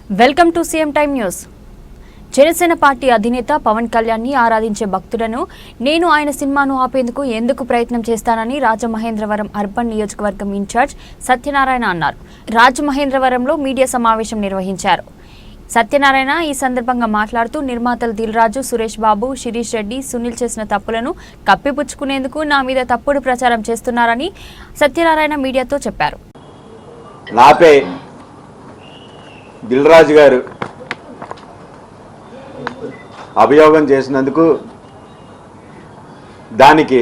Welcome to CM time news. Janasena party అధినేత పవన్ కళ్యాణ్ ని ఆరాధించే భక్తులను నేను ఆయన సినిమాను ఆపేందుకు ఎందుకు ప్రయత్నం చేస్తానని రాజమహేంద్రవరం అర్బన్ నియోజకవర్గం ఇన్ఛార్జ్ సత్యనారాయణ అన్నారు. రాజమహేంద్రవరంలో మీడియా సమావేశం నిర్వహించారు. సత్యనారాయణ ఈ సందర్భంగా మాట్లాడుతూ నిర్మాతలు దిల్ రాజు, సురేష్ బాబు, శిరీష్ రెడ్డి, సునీల్ చేసిన తప్పులను కప్పిపుచ్చుకునేందుకు నా మీద తప్పుడు ప్రచారం చేస్తున్నారని సత్యనారాయణ మీడియాతో చెప్పారు. దిల్ రాజు గారు అభియోగం చేసినందుకు దానికి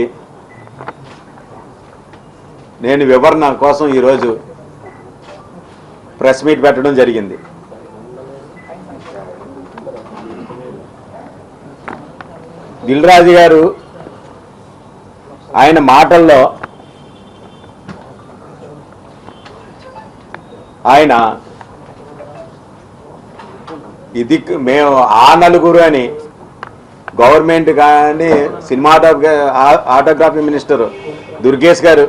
నేను వివరణ కోసం ఈరోజు ప్రెస్ మీట్ పెట్టడం జరిగింది. దిల్ రాజు గారు ఆయన మాటల్లో ఆయన ఇది మేము ఆ నలుగురు అని గవర్నమెంట్ కానీ ఆటోగ్రఫీ మినిస్టర్ దుర్గేష్ గారు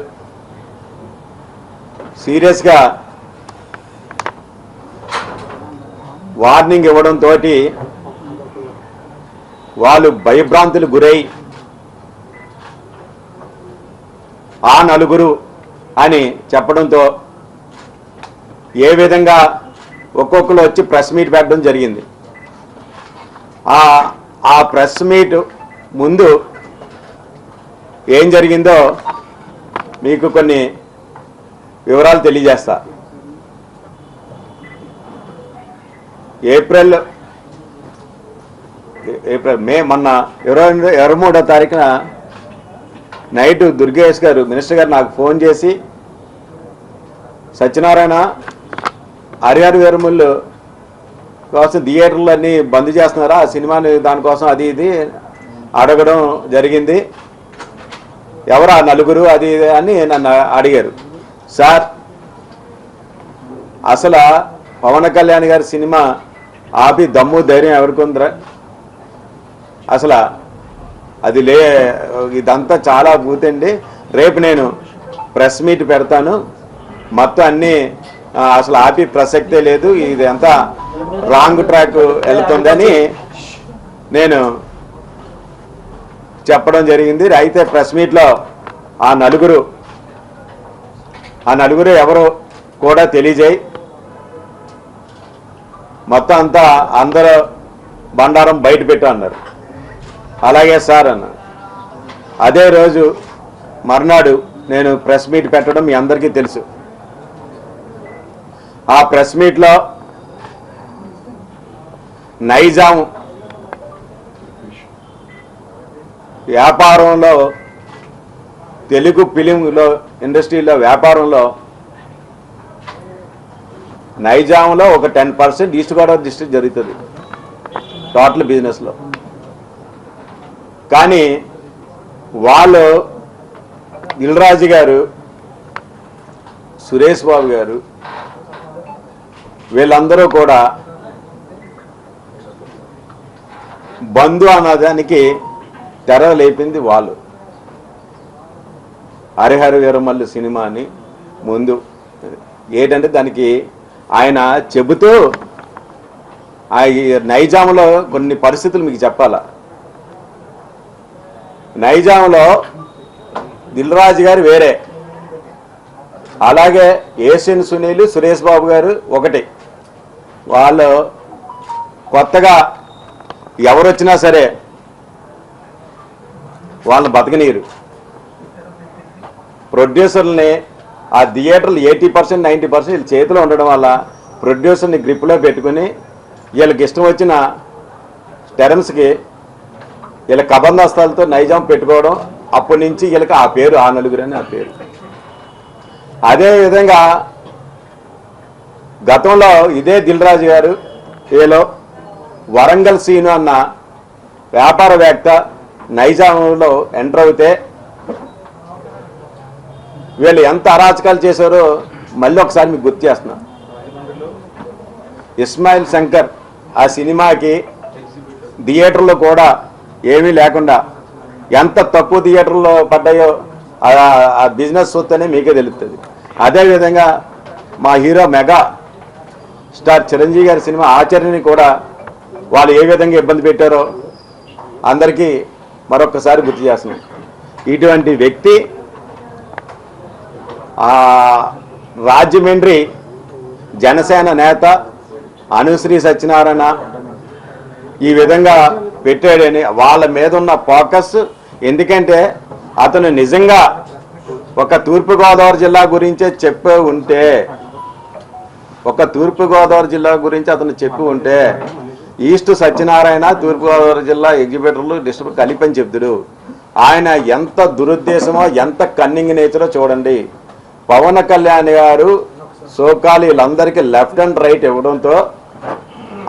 సీరియస్గా వార్నింగ్ ఇవ్వడంతో వాళ్ళు భయభ్రాంతులు గురై ఆ నలుగురు అని చెప్పడంతో ఏ విధంగా ఒక్కొక్కరు వచ్చి ప్రెస్ మీట్ పెట్టడం జరిగింది. ఆ ప్రెస్ మీట్ ముందు ఏం జరిగిందో మీకు కొన్ని వివరాలు తెలియజేస్తా. మే మొన్న 23వ తారీఖున నైట్ దుర్గేష్ గారు మినిస్టర్ గారు నాకు ఫోన్ చేసి సత్యనారాయణ హరిహర వీరమల్లు కోసం థియేటర్లు అన్నీ బంద్ చేస్తున్నారా, ఆ సినిమాని దానికోసం అది ఇది అడగడం జరిగింది. ఎవరా నలుగురు అది ఇది అని నన్ను అడిగారు. సార్ అసలు పవన్ కళ్యాణ్ గారి సినిమా ఆపి దమ్ము ధైర్యం ఎవరికి ఉందిరా? అసలు అది ఇదంతా చాలా బూతండి. రేపు నేను ప్రెస్ మీట్ పెడతాను, మొత్తం అన్నీ అసలు ఆపి ప్రసక్తే లేదు, ఇది అంతా రాంగ్ ట్రాక్ వెళ్తుందని నేను చెప్పడం జరిగింది. అయితే ప్రెస్ మీట్లో ఆ నలుగురు ఎవరు కూడా తెలియజేయి, మొత్తం అంతా అందరూ బండారం బయట పెట్టు అన్నారు. అలాగే సార్ అన్న. అదే రోజు మర్నాడు నేను ప్రెస్ మీట్ పెట్టడం మీ అందరికీ తెలుసు. ఆ ప్రెస్ మీట్లో నైజాం వ్యాపారంలో, తెలుగు ఫిలింలో ఇండస్ట్రీలో వ్యాపారంలో నైజాంలో ఒక 10% ఈస్ట్ గోదావరి డిస్ట్రిక్ట్ జరుగుతుంది టోటల్ బిజినెస్లో. కానీ వాళ్ళు దిల్ రాజు గారు, సురేష్ బాబు గారు వీళ్ళందరూ కూడా బంధు అన్నదానికి తెర లేపింది వాళ్ళు. హరిహర వీరమల్లు సినిమాని ముందు ఏంటంటే దానికి ఆయన చెబుతూ నైజాంలో కొన్ని పరిస్థితులు మీకు చెప్పాలా. నైజాంలో దిల్ రాజు గారు వేరే, అలాగే ఏషియన్ సునీల్, సురేష్ బాబు గారు ఒకటి. వాళ్ళు కొత్తగా ఎవరు వచ్చినా సరే వాళ్ళని బతకనీరు. ప్రొడ్యూసర్లని ఆ థియేటర్లు 80% 90% వీళ్ళ చేతిలో ఉండడం వల్ల ప్రొడ్యూసర్ని గ్రిప్లో పెట్టుకుని వీళ్ళకి ఇష్టం వచ్చిన టెరమ్స్కి వీళ్ళ కబందాస్తాలతో నైజాం పెట్టుకోవడం. అప్పటి నుంచి వీళ్ళకి ఆ పేరు, ఆ నలుగురు అని ఆ పేరు. అదేవిధంగా గతంలో ఇదే దిల్ రాజు గారు ఏలో వరంగల్ సీను అన్న వ్యాపారవేత్త నైజాంలో ఎంటర్ అవుతే వీళ్ళు ఎంత అరాచకాలు చేశారో మళ్ళీ ఒకసారి మీకు గుర్తు చేస్తున్నా. ఇస్మాయిల్ శంకర్ ఆ సినిమాకి థియేటర్లో కూడా ఏమీ లేకుండా ఎంత తక్కువ థియేటర్లో పడ్డాయో ఆ బిజినెస్ చూస్తేనే మీకే తెలుస్తుంది. అదేవిధంగా మా హీరో మెగా స్టార్ చిరంజీవి గారి సినిమా ఆచరణని కూడా వాళ్ళు ఏ విధంగా ఇబ్బంది పెట్టారో అందరికీ మరొకసారి గుర్తు చేస్తున్నాం. ఇటువంటి వ్యక్తి రాజమండ్రి జనసేన నేత అనుశ్రీ సత్యనారాయణ ఈ విధంగా పెట్టాడని వాళ్ళ మీద ఉన్న ఫోకస్, ఎందుకంటే అతను నిజంగా ఒక తూర్పుగోదావరి జిల్లా గురించే చెప్పి ఉంటే, అతను చెప్పి ఉంటే ఈస్ట్ సత్యనారాయణ తూర్పుగోదావరి జిల్లా ఎగ్జిబిటర్లు డిస్ట్రిబ్యూటర్ కలిపని చెప్తాడు. ఆయన ఎంత దురుద్దేశమో ఎంత కన్నింగ్ నేచరో చూడండి. పవన్ కళ్యాణ్ గారు సోకాలి వీళ్ళందరికీ లెఫ్ట్ అండ్ రైట్ ఇవ్వడంతో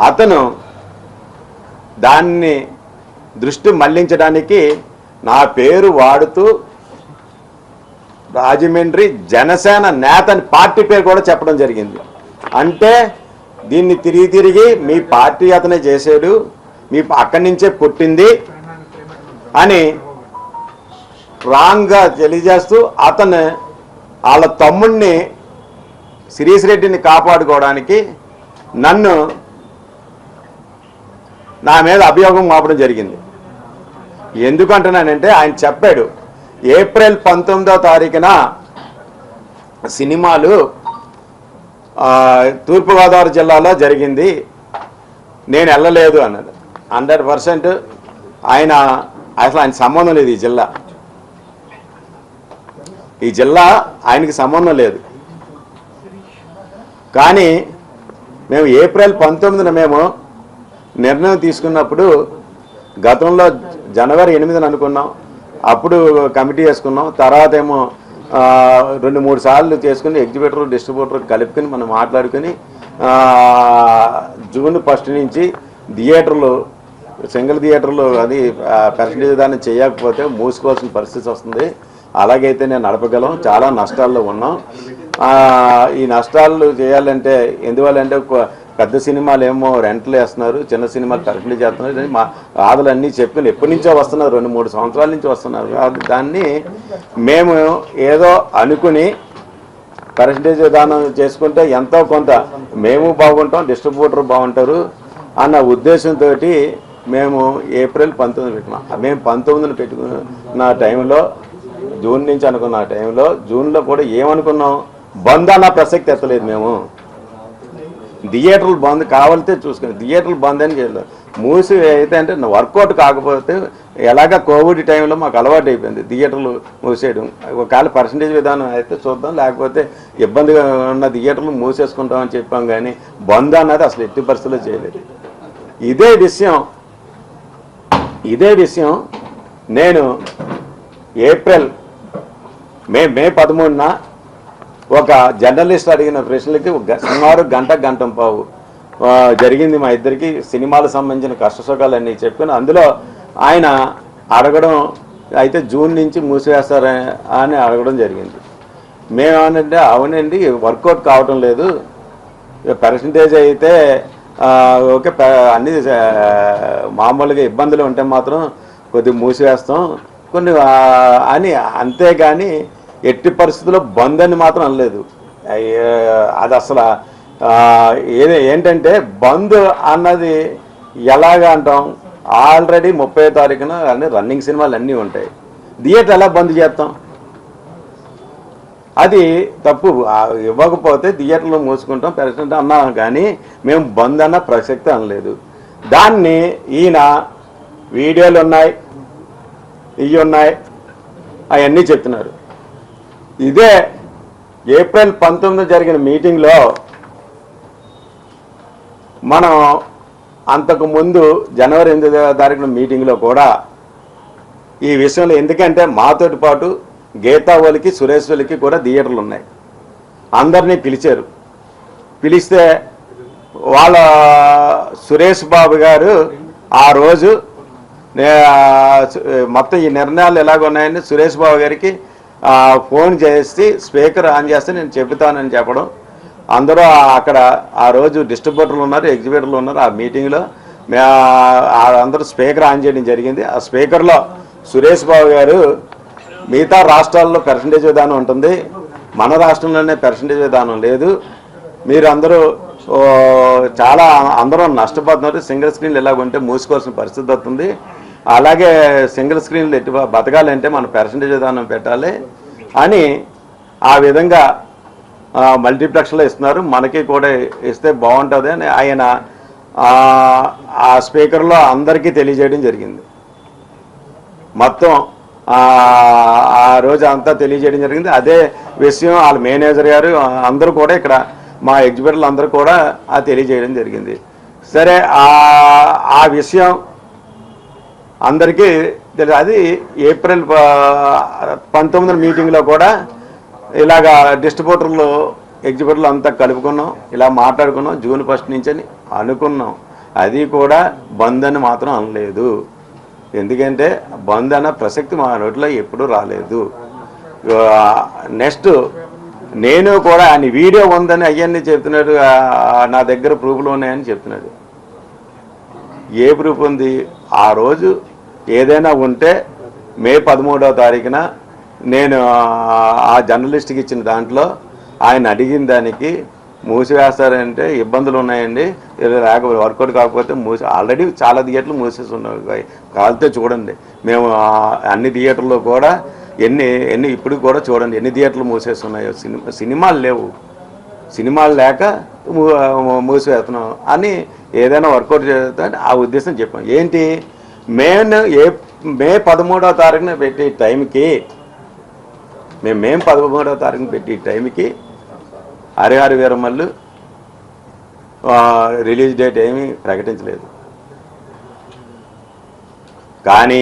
అతను దాన్ని దృష్టి మళ్లించడానికి నా పేరు వాడుతూ రాజమండ్రి జనసేన నేత అని పార్టీ పేరు కూడా చెప్పడం జరిగింది. అంటే దీన్ని తిరిగి మీ పార్టీ అతనే చేశాడు, మీ అక్కడి నుంచే పుట్టింది అని రాంగ్గా తెలియజేస్తూ అతను వాళ్ళ తమ్ముడిని శిరీష్ రెడ్డిని కాపాడుకోవడానికి నా మీద అభియోగం మోపడం జరిగింది. ఎందుకంటున్నానంటే ఆయన చెప్పాడు ఏప్రిల్ 19వ తారీఖున సినిమాలు తూర్పుగోదావరి జిల్లాలో జరిగింది, నేను వెళ్ళలేదు అన్నది. 100% ఆయన సంబంధం లేదు. ఈ జిల్లా ఆయనకి సంబంధం లేదు. కానీ మేము ఏప్రిల్ 19న మేము నిర్ణయం తీసుకున్నప్పుడు గతంలో జనవరి 8న అనుకున్నాం, అప్పుడు కమిటీ వేసుకున్నాం. తర్వాత ఏమో 2-3 సార్లు చేసుకుని ఎగ్జిబిటర్ డిస్ట్రిబ్యూటర్ కలుపుకొని మనం మాట్లాడుకుని జూన్ 1 నుంచి థియేటర్లు సింగిల్ థియేటర్లు అది పర్సంటేజ్ దాన్ని చేయకపోతే మూసుకోవాల్సిన పరిస్థితి వస్తుంది. అలాగైతే నేను నడపగలం, చాలా నష్టాల్లో ఉన్నాం. ఈ నష్టాలు చేయాలంటే ఎందువల్లంటే పెద్ద సినిమాలు ఏమో రెంట్లు వేస్తున్నారు, చిన్న సినిమాలు పర్సంటేజ్ చేస్తున్నారు. మా ఆదలన్నీ చెప్పుకుని ఎప్పటి నుంచో వస్తున్నారు, 2-3 సంవత్సరాల నుంచి వస్తున్నారు. దాన్ని మేము ఏదో అనుకుని పర్సంటేజ్ విధానం చేసుకుంటే ఎంతో కొంత మేము బాగుంటాం, డిస్ట్రిబ్యూటర్ బాగుంటారు అన్న ఉద్దేశంతో మేము ఏప్రిల్ 19 పెట్టుకున్నాం. మేము 19న పెట్టుకున్న టైంలో జూన్ నుంచి అనుకున్న టైంలో జూన్లో కూడా ఏమనుకున్నాం, బంద్ అన్న ప్రసక్తి ఎత్తలేదు. మేము థియేటర్లు బంద్ కావాలితే చూసుకుని థియేటర్లు బంద్ అని చేయలేదు. మూసి అయితే అంటే వర్కౌట్ కాకపోతే ఎలాగ కోవిడ్ టైంలో మాకు అలవాటు అయిపోయింది థియేటర్లు మూసేయడం. ఒకవేళ పర్సంటేజ్ విధానం అయితే చూద్దాం, లేకపోతే ఇబ్బందిగా ఉన్న థియేటర్లు మూసేసుకుంటామని చెప్పాం. కానీ బంద్ అన్నది అసలు ఎట్టి పరిస్థితుల్లో చేయలేదు. ఇదే విషయం నేను ఏప్రిల్ మే 13న ఒక జర్నలిస్ట్ అడిగిన ప్రశ్నలకి సుమారు గంట పావు జరిగింది. మా ఇద్దరికి సినిమాలకు సంబంధించిన కష్టసుఖాలన్నీ చెప్పుకొని అందులో ఆయన అడగడం అయితే జూన్ నుంచి మూసివేస్తారని అడగడం జరిగింది. మేమేమనంటే అవునండి వర్కౌట్ కావటం లేదు, పర్సంటేజ్ అయితే ఓకే అన్ని మామూలుగా ఇబ్బందులు ఉంటే మాత్రం కొద్దిగా మూసివేస్తాం కొన్ని అని, అంతేగాని ఎట్టి పరిస్థితుల్లో బంద్ అని మాత్రం అనలేదు. అది అసలు ఏంటంటే బంద్ అన్నది ఎలాగా అంటాం, ఆల్రెడీ 30వ తారీఖున అన్ని రన్నింగ్ సినిమాలు అన్నీ ఉంటాయి, థియేటర్ ఎలా బంద్ చేస్తాం? అది తప్పు. ఇవ్వకపోతే థియేటర్లో మూసుకుంటాం పెర్సెంట్ అన్నాం, కానీ మేము బంద్ అన్న ప్రసక్తి అనలేదు. దాన్ని ఈయన వీడియోలు ఉన్నాయి, ఇవి ఉన్నాయి, అవన్నీ చెప్తున్నారు. ఇదే ఏప్రిల్ 19 జరిగిన మీటింగ్లో మనం అంతకుముందు జనవరి 8వ తారీఖున మీటింగ్లో కూడా ఈ విషయంలో, ఎందుకంటే మాతోటి పాటు గీతావళికి సురేష్ వలికి కూడా థియేటర్లు ఉన్నాయి, అందరినీ పిలిచారు. పిలిస్తే వాళ్ళ సురేష్ బాబు గారు ఆ రోజు మొత్తం ఈ నిర్ణయాలు ఎలాగున్నాయని సురేష్ బాబు గారికి ఫోన్ చేసి స్పీకర్ ఆన్ చేస్తే నేను చెబుతానని చెప్పడం, అందరూ అక్కడ ఆ రోజు డిస్ట్రిబ్యూటర్లు ఉన్నారు, ఎగ్జిబిటర్లు ఉన్నారు. ఆ మీటింగ్లో అందరూ స్పీకర్ ఆన్ చేయడం జరిగింది. ఆ స్పీకర్లో సురేష్ బాబు గారు మిగతా రాష్ట్రాల్లో పర్సంటేజ్ విధానం ఉంటుంది, మన రాష్ట్రంలోనే పర్సంటేజ్ విధానం లేదు, మీరు అందరూ చాలా అందరూ నష్టపోతున్నారు. సింగిల్ స్క్రీన్లు ఎలాగుంటే మూసుకోవాల్సిన పరిస్థితి వస్తుంది. అలాగే సింగిల్ స్క్రీన్లు ఎట్టి బతకాలంటే మనం పర్సంటేజ్ విధానం పెట్టాలి అని ఆ విధంగా మల్టీప్లెక్స్లో ఇస్తున్నారు. మనకి కూడా ఇస్తే బాగుంటుంది అని ఆయన ఆ స్పీకర్లో అందరికీ తెలియజేయడం జరిగింది. మొత్తం ఆ రోజు అంతా తెలియజేయడం జరిగింది. అదే విషయం వాళ్ళ మేనేజర్ గారు అందరూ కూడా ఇక్కడ మా ఎగ్జిబిటర్లు అందరూ కూడా తెలియజేయడం జరిగింది. సరే, ఆ విషయం అందరికీ తెలియదు. అది ఏప్రిల్ 19 మీటింగ్లో కూడా ఇలాగా డిస్ట్రిబ్యూటర్లు ఎగ్జిబిటర్లు అంతా కలుపుకున్నాం, ఇలా మాట్లాడుకున్నాం జూన్ 1 నుంచి అని అనుకున్నాం. అది కూడా బంద్ అని మాత్రం అనలేదు. ఎందుకంటే బంద్ అన్న ప్రసక్తి మా నోట్లో ఎప్పుడూ రాలేదు. నెక్స్ట్ నేను కూడా ఆయన వీడియో ఉందని అవన్నీ చెప్తున్నాడు, నా దగ్గర ప్రూఫ్లు ఉన్నాయని చెప్తున్నాడు. ఏ ప్రూఫ్ ఉంది? ఆ రోజు ఏదైనా ఉంటే మే 13వ తారీఖున నేను ఆ జర్నలిస్ట్కి ఇచ్చిన దాంట్లో ఆయన అడిగిన దానికి మూసివేస్తారంటే ఇబ్బందులు ఉన్నాయండి, లేకపోతే వర్కౌట్ కాకపోతే ఆల్రెడీ చాలా థియేటర్లు మూసేసి ఉన్నాయి. కాలితే చూడండి, మేము అన్ని థియేటర్లో కూడా ఎన్ని ఇప్పుడు కూడా చూడండి ఎన్ని థియేటర్లు మూసేసి ఉన్నాయో. సినిమాలు లేవు, సినిమాలు లేక మూసివేస్తున్నాం అని ఏదైనా వర్కౌట్ చేస్తామని ఆ ఉద్దేశం చెప్పాం. ఏంటి మే 13వ తారీఖున పెట్టే టైంకి మే 13వ తారీఖున పెట్టే టైంకి హరిహర వీరమల్లు రిలీజ్ డేట్ ఏమీ ప్రకటించలేదు. కానీ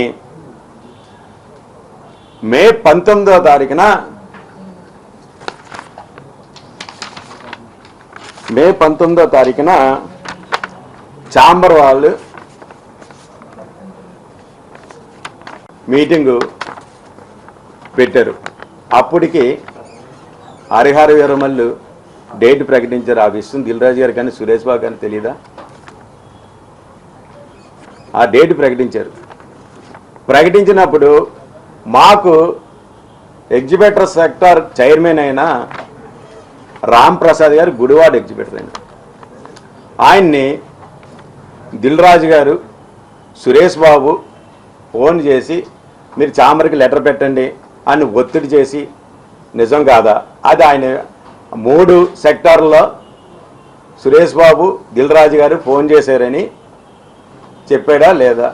మే 19వ తారీఖున ఛాంబర్ వాళ్ళు మీటింగు పెట్టారు. అప్పటికి హరిహర వీరమల్లు డేట్ ప్రకటించారు. ఆ విషయం దిల్ రాజు గారు కానీ సురేష్ బాబు కానీ తెలీదా? ఆ డేట్ ప్రకటించారు. ప్రకటించినప్పుడు మాకు ఎగ్జిబిటర్ సెక్టార్ చైర్మన్ అయిన రామ్ ప్రసాద్ గారు గుడివాడ ఎగ్జిబిటర్ అయిన ఆయన్ని దిల్ రాజు గారు సురేష్ బాబు ఫోన్ చేసి మీరు ఛాంబర్కి లెటర్ పెట్టండి అని ఒత్తిడి చేసి నిజం కాదా? అది ఆయన 3 సెక్టార్లో సురేష్ బాబు దిల్ రాజు గారు ఫోన్ చేశారని చెప్పాడా లేదా?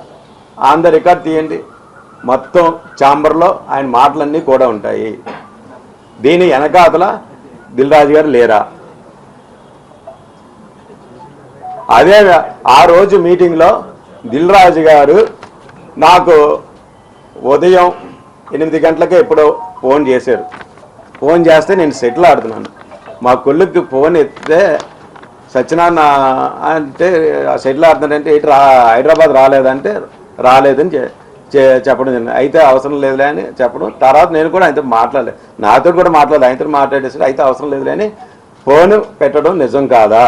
ఆన్ ద రికార్డ్ తీయండి. మొత్తం ఛాంబర్లో ఆయన మాటలన్నీ కూడా ఉంటాయి. దీని వెనకాతల దిల్ రాజు గారు లేరా? అదే ఆ రోజు మీటింగ్లో దిల్ రాజు గారు నాకు ఉదయం 8 గంటలకే ఎప్పుడో ఫోన్ చేశారు. ఫోన్ చేస్తే నేను సెటిల్ ఆడుతున్నాను. మా కొడుకు ఫోన్ ఎత్తితే సత్యనారాయణ అంటే సెటిల్ ఆడుతున్నాడంటే హైదరాబాద్ రాలేదంటే రాలేదని చెప్పడం జరిగింది. అయితే అవసరం లేదులే అని చెప్పడం. తర్వాత నేను కూడా ఆయనతో మాట్లాడలేదు, నాతో కూడా మాట్లాడలేదు, ఆయనతో మాట్లాడేసి అయితే అవసరం లేదులే అని ఫోన్ పెట్టడం నిజం కాదా?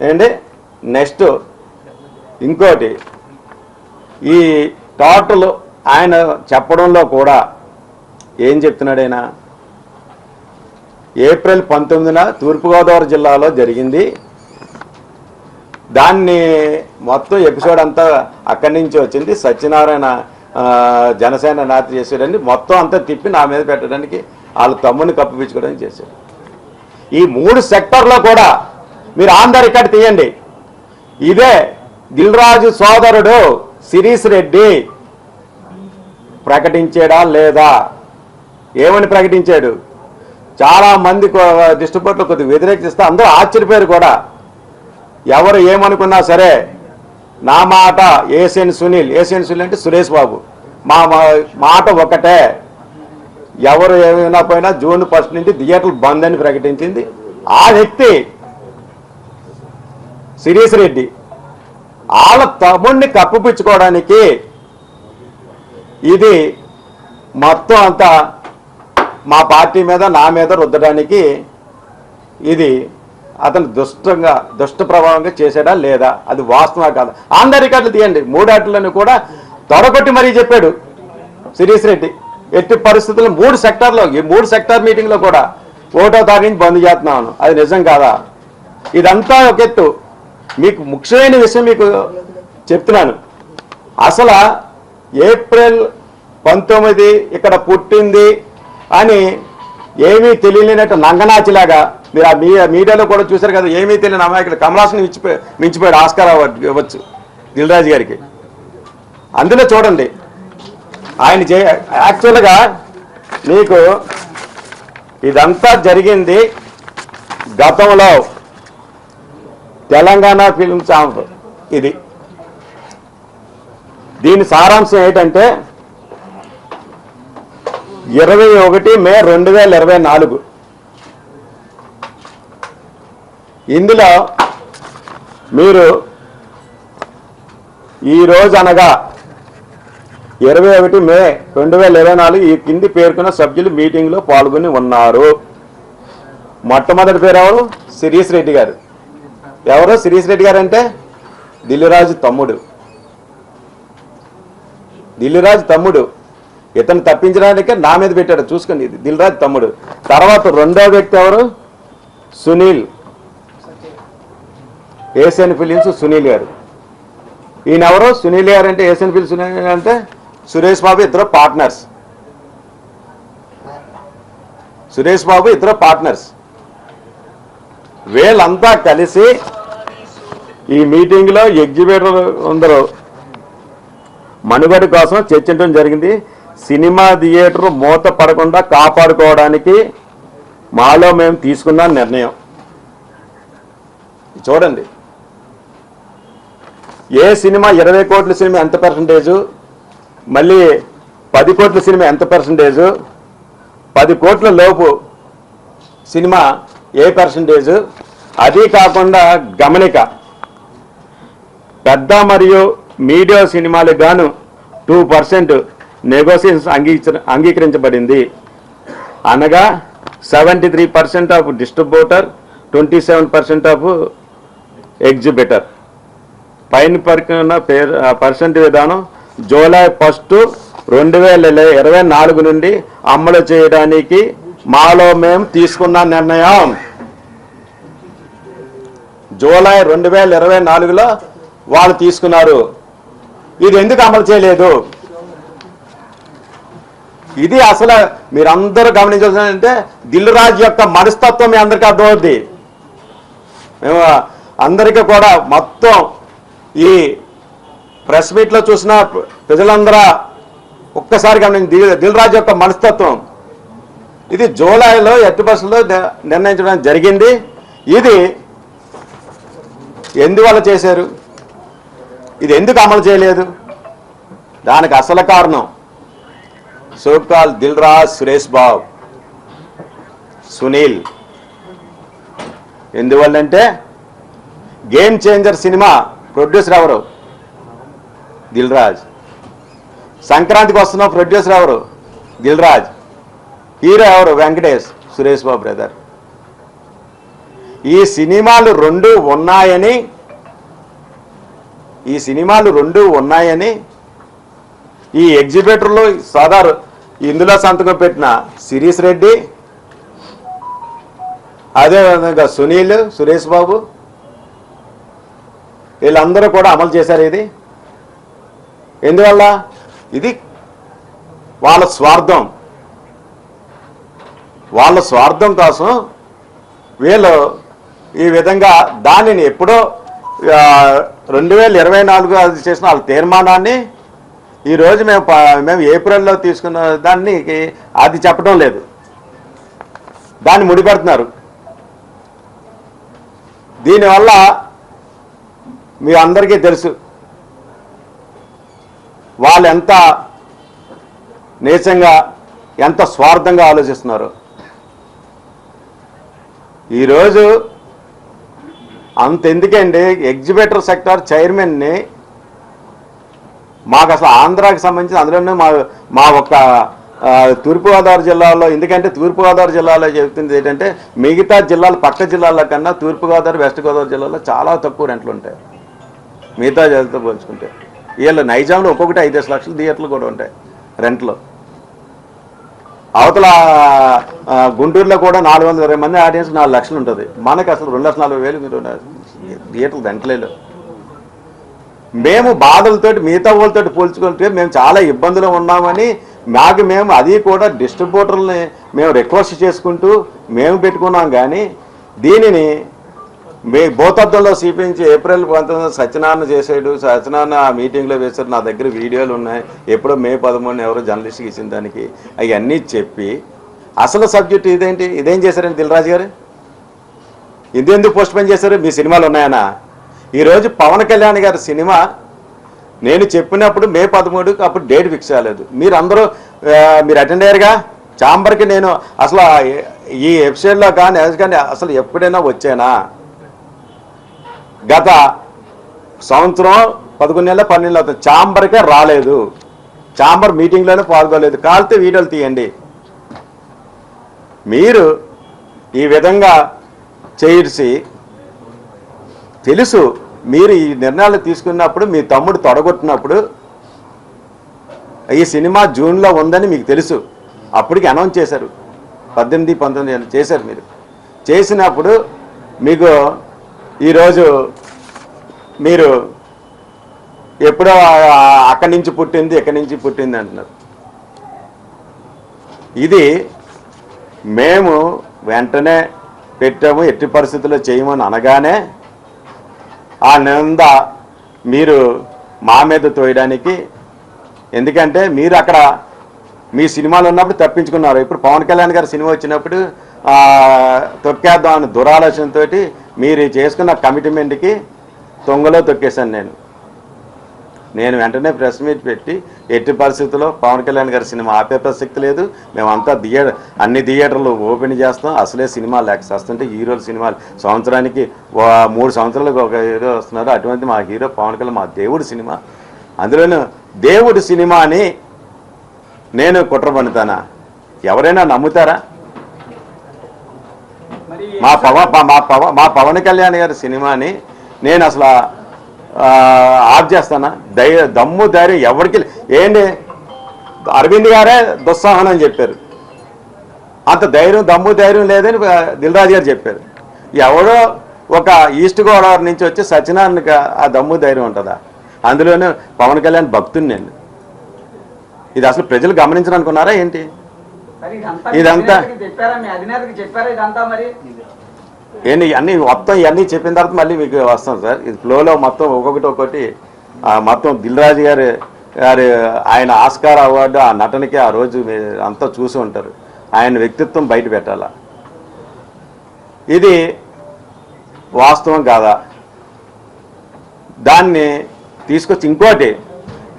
ఏంటి నెక్స్ట్ ఇంకోటి, ఈ టోటల్ ఆయన చెప్పడంలో కూడా ఏం చెప్తున్నాడు ఆయన? ఏప్రిల్ 19న తూర్పుగోదావరి జిల్లాలో జరిగింది. దాన్ని మొత్తం ఎపిసోడ్ అంతా అక్కడి నుంచి వచ్చింది. సత్యనారాయణ జనసేన నాతి చేసేయడానికి మొత్తం అంతా తిప్పి నా మీద పెట్టడానికి వాళ్ళ తమ్ముని కప్పిపించుకోవడానికి చేశారు. ఈ 3 సెక్టార్లో కూడా మీరు ఆన్ ద రికార్డ్ తీయండి. ఇదే దిల్ రాజు సోదరుడు శిరీష్ రెడ్డి ప్రకటించాడా లేదా? ఏమని ప్రకటించాడు? చాలా మంది డిస్ట్రిబ్యూటర్లు కొద్దిగా వ్యతిరేకిస్తే అందరూ ఆశ్చర్యపోయారు కూడా. ఎవరు ఏమనుకున్నా సరే నా మాట ఏసియన్ సునీల్ అంటే సురేష్ బాబు మా మాట ఒకటే. ఎవరు ఏమైనా పోయినా జూన్ 1 నుంచి థియేటర్లు బంద్ అని ప్రకటించింది ఆ వ్యక్తి శిరీష్ రెడ్డి. వాళ్ళ తమ్ముడిని కప్పిపుచ్చుకోవడానికి ఇది మొత్తం అంతా మా పార్టీ మీద నా మీద రుద్దడానికి ఇది అతను దుష్ట ప్రభావంగా చేశాడా లేదా? అది వాస్తవా కాదా? ఆన్ ద రికార్డులు తీయండి. 3 ఆటలను కూడా తొడగొట్టి మరీ చెప్పాడు. శిరీష్ రెడ్డి ఎట్టి పరిస్థితుల్లో 3 సెక్టార్లో, ఈ 3 సెక్టార్ మీటింగ్లో కూడా 1వ తారీఖు నుంచి బంద్ చేస్తున్నాను. అది నిజం కాదా? ఇదంతా ఒక ఎత్తు. మీకు ముఖ్యమైన విషయం మీకు చెప్తున్నాను. అసలు ఏప్రిల్ 19 ఇక్కడ పుట్టింది అని ఏమీ తెలియలేనట్టు నంగనాచిలాగా మీరు ఆ మీడియాలో కూడా చూశారు కదా, ఏమీ తెలియని అమాయకుడు కమలాసన్ మించిపోయాడు ఆస్కార్ అవార్డు ఇవ్వచ్చు దిల్ రాజు గారికి. అందులో చూడండి ఆయన యాక్చువల్గా మీకు ఇదంతా జరిగింది గతంలో తెలంగాణ ఫిల్మ్ ఛాంబర్. ఇది దీని సారాంశం ఏంటంటే 21 మే 2024 ఇందులో మీరు ఈరోజు అనగా 21 మే 2024 ఈ కింది పేర్కొన్న సభ్యులు మీటింగ్లో పాల్గొని ఉన్నారు. మొట్టమొదటి పేరు ఎవరు? శిరీష్ రెడ్డి గారు. ఎవరు శిరీష్ రెడ్డి గారు అంటే దిల్రాజు తమ్ముడు. దిల్రాజు తమ్ముడు. ఇతను తప్పించడానికి నా మీద పెట్టాడు, చూసుకోండి. ఇది దిల్రాజు తమ్ముడు. తర్వాత రెండో వ్యక్తి ఎవరు? సునీల్, ఏషియన్ ఫిలిమ్స్ సునీల్ గారు. ఈయన ఎవరు? సునీల్ గారు అంటే ఏషియన్ ఫిలిమ్స్ సునీల్ అంటే సురేష్ బాబు ఇద్దరు పార్ట్నర్స్. సురేష్ బాబు ఇద్దరు పార్ట్నర్స్. వీళ్ళంతా కలిసి ఈ మీటింగ్లో ఎగ్జిబిటర్ అందరూ మనుగడ కోసం చర్చించడం జరిగింది. సినిమా థియేటర్ మూత పడకుండా కాపాడుకోవడానికి మాలో మేము తీసుకున్న నిర్ణయం. చూడండి, ఏ సినిమా 20 కోట్ల సినిమా ఎంత పర్సంటేజు, మళ్ళీ 10 కోట్ల సినిమా ఎంత పర్సంటేజు, 10 కోట్ల లోపు సినిమా ఏ పర్సంటేజు, అది కాకుండా గమనిక పెద్ద మరియు మీడియా సినిమాలకు గాను 2% నెగోసియేషన్స్ అంగీకరించబడింది. అనగా 73% ఆఫ్ డిస్ట్రిబ్యూటర్, 27% ఆఫ్ ఎగ్జిబిటర్. పైన పరికన పర్సెంట్ విధానం జూలై 1, 2024 నుండి అమలు చేయడానికి మాలో మేము తీసుకున్న నిర్ణయం. జూలై 2024లో వాళ్ళు తీసుకున్నారు. ఇది ఎందుకు అమలు చేయలేదు? ఇది అసలు మీరందరూ గమనించాల్సిందంటే దిల్ రాజు యొక్క మనస్తత్వం మీ అందరికీ అర్థమవుద్ది. మేము అందరికీ కూడా మొత్తం ఈ ప్రెస్ మీట్లో చూసిన ప్రజలందరూ ఒక్కసారి గమనించి దిల్ రాజు యొక్క మనస్తత్వం. ఇది జూలైలో ఎట్టి బస్సులో నిర్ణయించడం జరిగింది. ఇది ఎందువల్ల చేశారు? ఇది ఎందుకు అమలు చేయలేదు? దానికి అసలు కారణం సోకాల్ దిల్ రాజ్, సురేష్ బాబు, సునీల్. ఎందువల్లంటే గేమ్ చేంజర్ సినిమా ప్రొడ్యూసర్ ఎవరు? దిల్ రాజ్. సంక్రాంతికి వస్తున్న ప్రొడ్యూసర్ ఎవరు? దిల్ రాజ్. హీరో ఎవరు? వెంకటేష్, సురేష్ బాబు బ్రదర్. ఈ సినిమాలు రెండు ఉన్నాయని ఈ ఎగ్జిబిటర్లో సాధారణ ఇందులో సంతకం పెట్టిన శిరీష్ రెడ్డి, అదేవిధంగా సునీల్, సురేష్ బాబు వీళ్ళందరూ కూడా అమలు చేశారు. ఇది ఎందువల్ల? ఇది వాళ్ళ స్వార్థం కోసం వీళ్ళు ఈ విధంగా దానిని ఎప్పుడో 2024 అది చేసిన వాళ్ళ తీర్మానాన్ని ఈరోజు మేము ఏప్రిల్లో తీసుకున్న దాన్ని అది చెప్పడం లేదు, దాన్ని ముడిపెడుతున్నారు. దీనివల్ల మీ అందరికీ తెలుసు వాళ్ళు ఎంత నీచంగా, ఎంత స్వార్థంగా ఆలోచిస్తున్నారు. ఈరోజు అంతెందుకండి, ఎగ్జిబిటర్ సెక్టార్ చైర్మన్ని మాకు అసలు ఆంధ్రాకి సంబంధించి అందులోనే మా ఒక్క తూర్పుగోదావరి జిల్లాలో, ఎందుకంటే తూర్పుగోదావరి జిల్లాలో చెబుతుంది ఏంటంటే మిగతా జిల్లాలు పక్క జిల్లాల కన్నా తూర్పుగోదావరి, వెస్ట్ గోదావరి జిల్లాలో చాలా తక్కువ రెంట్లు ఉంటాయి మిగతా జిల్లాతో పోల్చుకుంటే. వీళ్ళు నైజాంలో ఒక్కొక్కటి 5 లక్షల థియేటర్లు కూడా ఉంటాయి రెంట్లో. అవతల గుంటూరులో కూడా 420 మంది ఆడియన్స్ 4 లక్షలు ఉంటుంది. మనకు అసలు 2,40,000 మీరు థియేటర్లు దంటలేదు. మేము బాధలతోటి మిగతా వాళ్ళతో పోల్చుకుంటే మేము చాలా ఇబ్బందులు ఉన్నామని మేము అది కూడా డిస్ట్రిబ్యూటర్లని మేము రిక్వెస్ట్ చేసుకుంటూ మేము పెట్టుకున్నాం. కానీ దీనిని భూతద్దంలో చూపించి ఏప్రిల్ 19 సత్యనారాయణ చేసాడు. సత్యనారాయణ ఆ మీటింగ్లో వేశారు. నా దగ్గర వీడియోలు ఉన్నాయి. ఎప్పుడో మే 13 ఎవరో జర్నలిస్ట్కి ఇచ్చిన దానికి అవన్నీ చెప్పి అసలు సబ్జెక్ట్ ఇదేం చేశారండి దిల్రాజు గారు? ఇదెందుకు పోస్ట్ పోన్ చేశారు? మీ సినిమాలు ఉన్నాయనా? ఈరోజు పవన్ కళ్యాణ్ గారి సినిమా నేను చెప్పినప్పుడు మే 13కి అప్పుడు డేట్ ఫిక్స్ అవ్వలేదు. మీరు అటెండ్ అయ్యారుగా ఛాంబర్కి. నేను అసలు ఈ ఎపిసోడ్లో కానీ అసలు ఎప్పుడైనా వచ్చానా? గత సంవత్సరం 11 నెలల 12 నెలలు అవుతుంది ఛాంబర్కే రాలేదు. ఛాంబర్ మీటింగ్లోనే పాల్గొలేదు. కాలితే వీడియోలు తీయండి. మీరు ఈ విధంగా చేసి తెలుసు మీరు ఈ నిర్ణయాలు తీసుకున్నప్పుడు మీ తమ్ముడు తొడగొట్టినప్పుడు ఈ సినిమా జూన్లో ఉందని మీకు తెలుసు. అప్పటికి అనౌన్స్ చేశారు. 18, 19 చేశారు. మీరు చేసినప్పుడు మీకు ఈరోజు మీరు ఎప్పుడో అక్కడి నుంచి పుట్టింది ఇక్కడి నుంచి పుట్టింది అంటున్నారు. ఇది మేము వెంటనే పెట్టాము, ఎట్టి పరిస్థితుల్లో చేయమని అనగానే ఆ నింద మీరు మా మీద తోయడానికి. ఎందుకంటే మీరు అక్కడ మీ సినిమాలు ఉన్నప్పుడు తప్పించుకున్నారు. ఇప్పుడు పవన్ కళ్యాణ్ గారి సినిమా వచ్చినప్పుడు తొక్కేద్దాం అని దురాలోచనతో మీరు చేసుకున్న కమిట్మెంట్కి తొంగలో తొక్కేశాను. నేను వెంటనే ప్రెస్ మీట్ పెట్టి ఎట్టి పరిస్థితుల్లో పవన్ కళ్యాణ్ గారి సినిమా ఆపే ప్రసక్తి లేదు. మేమంతా అన్ని థియేటర్లు ఓపెన్ చేస్తాం. అసలే సినిమా వస్తుంటే హీరోల సినిమాలు సంవత్సరానికి 3 సంవత్సరాలకు ఒక హీరో వస్తున్నారు. అటువంటి మా హీరో పవన్ కళ్యాణ్ మా దేవుడి సినిమా. అందులోనూ దేవుడి సినిమాని నేను కుట్ర పన్నుతానా? ఎవరైనా నమ్ముతారా? మా పవన్ కళ్యాణ్ గారి సినిమాని నేను అసలు ఆఫ్ చేస్తానా? దమ్ము ధైర్యం ఎవరికి ఏంటి? అరవింద్ గారే దుస్సాహనం చెప్పారు. అంత దమ్ము ధైర్యం లేదని దిల్రాజు గారు చెప్పారు. ఎవరో ఒక ఈస్ట్ గోదావరి నుంచి వచ్చి సత్యనారాయణకి ఆ దమ్ము ధైర్యం ఉంటుందా? అందులోనే పవన్ కళ్యాణ్ భక్తుని నేను. ఇది అసలు ప్రజలు గమనించనుకున్నారా ఏంటి? ఇదంతా ఏంటి అన్నీ మొత్తం ఇవన్నీ చెప్పిన తర్వాత మళ్ళీ మీకు వస్తాం సార్. ఇది ఫ్లోలో మొత్తం ఒక్కొక్కటి మొత్తం దిల్రాజు గారి ఆయన ఆస్కార్ అవార్డు ఆ నటనకి ఆ రోజు అంతా చూసి ఉంటారు. ఆయన వ్యక్తిత్వం బయట పెట్టాలా? ఇది వాస్తవం కాదా? దాన్ని తీసుకొచ్చి ఇంకోటి